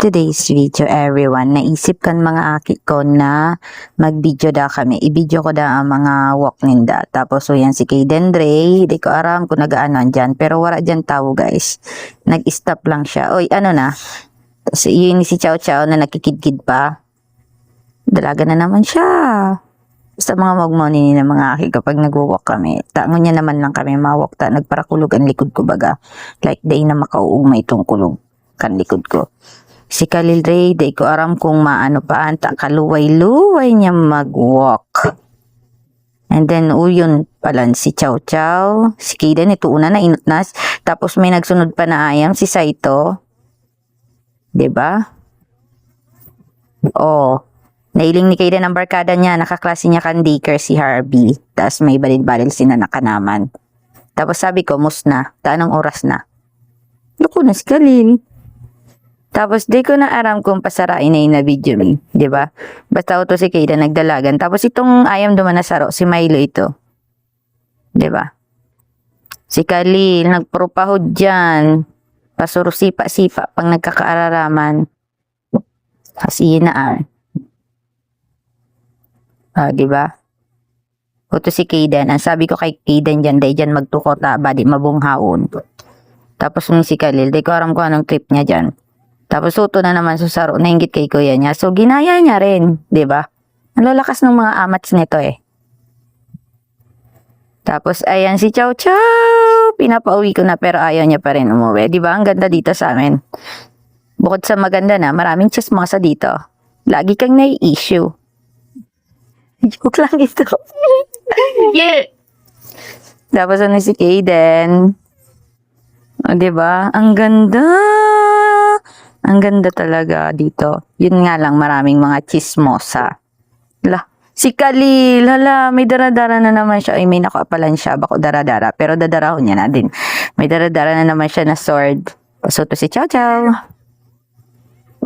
Today's video everyone, naisip kan mga aki ko na mag-video da kami. I-video ko da ang mga walk ninda. Tapos so yan si Kaden Dre, di ko aram kung nagaano dyan. Pero wala dyan tao guys. Nag-stop lang siya. Oy, ano na? Tapos yun si Chow Chow na nakikidkid pa. Dalaga na naman siya. Sa mga magmoni ng mga aki kapag nag-walk kami. Tango niya naman lang kami mawalk ta. Nagparakulog ang likod ko baga. Like day na makauugmay itong kulog kan likod ko. Si Khalil Ray, di ko aram kung maano pa anta, kaluway-luway niya mag-walk. And then, yun pala si Chow Chow. Si Kaden, ito una na inutnas. Tapos may nagsunod pa na ayam, si Saito. Diba? Nailing ni Kaden ang barkada niya, nakaklase niya kan daycare si Harvey. Tapos may balil-balil sina nakanaman. Tapos sabi ko, musna, taanong oras na? Loko na si Khalil. Tapos, di ko na aram kung pasarain na yung video mi. Diba? Basta ito si Kaden nagdalagan. Tapos, itong ayam duman na saro, si Milo ito. Diba? Si Khalil, nagpropahod dyan. Pasuro sipa-sipa pang nagkakaararaman. Kasi yun na diba? Ito si Kaden. Ang sabi ko kay Kaden dyan, dahil dyan magtukot badi mabunghaon. Tapos, si Khalil, di ko aram kung anong clip niya dyan. Tapos uto na naman sa saro, nainggit kay kuya niya. So ginaya niya rin, 'di ba? Ang lalakas ng mga amats nito eh. Tapos ayan si Chow Chow, pinapauwi ko na pero ayaw niya pa rin umuwi. 'Di ba? Ang ganda dito sa amin. Bukod sa maganda na, maraming chismosa dito. Lagi kang nai-issue. Joke lang ito. Yeah. Tapos ano si Kaden? 'Di ba? Ang ganda. Ang ganda talaga dito. Yun nga lang, maraming mga chismosa. Si Khalil, may daradara na naman siya. Ay, may nakapalan siya, bako daradara. Pero dadarahon niya na din. May daradara na naman siya na sword. Pasuto si Chow Chow.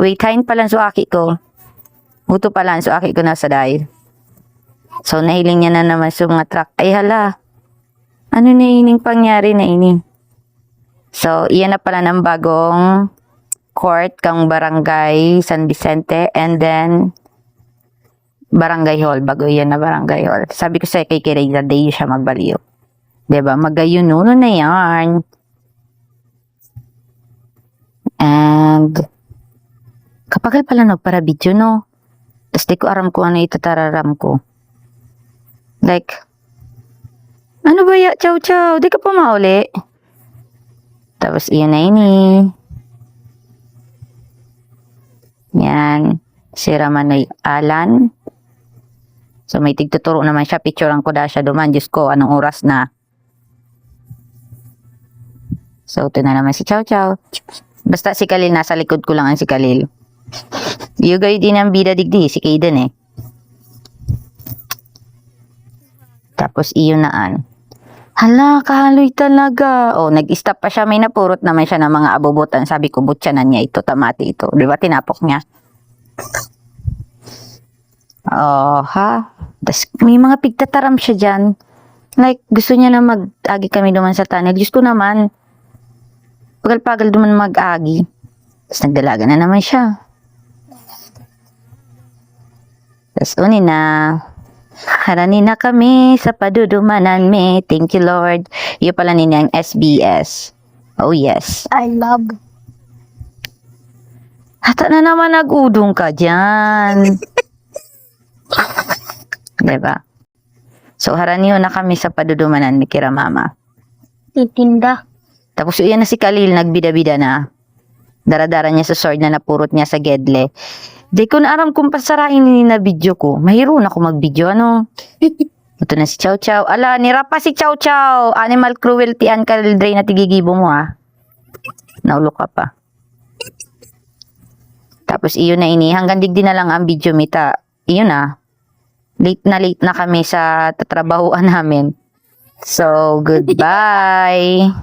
Wait, kain pa lang suaki ko. Uto pa lang suaki ko na sa dahil. So, nahiling niya na naman sa mga truck. Ay, hala. Ano na ining pangyari na ini? So, iyan na pala ng bagong court kang barangay San Vicente and then barangay hall. Bago yan na barangay hall. Sabi ko sa kay Kireza, day siya magbaliw. Diba? Magayununo na yan. And kapagal pala para video, no? Tapos di ko aram ko ano itatararam ko. Like, ano ba ya? Chow Chow, di ka pa mauli. Tapos iyan na ini. Yan. Si Ramanoy Alan. So, may tigtuturo naman siya. Picturean ko da siya duman. Diyos ko, anong oras na. So, ito na naman si Chow Chow. Basta si Khalil, nasa likod ko lang ang si Khalil. Yugay din ang bida digdi. Si Kaden eh. Tapos, iyon naan. Hala, kahaloy talaga. Nag-stop pa siya. May napurot naman siya ng mga abubutan. Sabi ko, butya na niya ito, tamati ito. Di ba, tinapok niya? Tas, may mga pigtataram siya dyan. Like, gusto niya na mag-agi kami duman sa tunnel. Diyos ko naman. Pagal-pagal duman mag-agi. Tapos, nagdalaga na naman siya. Tapos, unin na. Harani na kami sa padudumanan me. Thank you, Lord. Iyo pala ninyang SBS. Oh, yes. I love. Hata na naman nag-udong ka dyan. Diba? So, haraniyo na kami sa padudumanan ni Kira Mama. Titinda. Tapos, iyan na si Khalil, nagbida-bida na. Daradara niya sa sword na napurot niya sa gedle. Di ko na aram kung pasarain ni na video ko. Mahiro na ako mag-video, ano? Ito na si Chow Chow. Ala, nirapa si Chow Chow. Animal cruelty and Khalil Dre na tigigibo mo, ha? Naulo ka pa. Tapos, iyon na ini. Hanggang digdi na lang ang video, mita. Iyon na. Late na kami sa tatrabahuan namin. So, goodbye.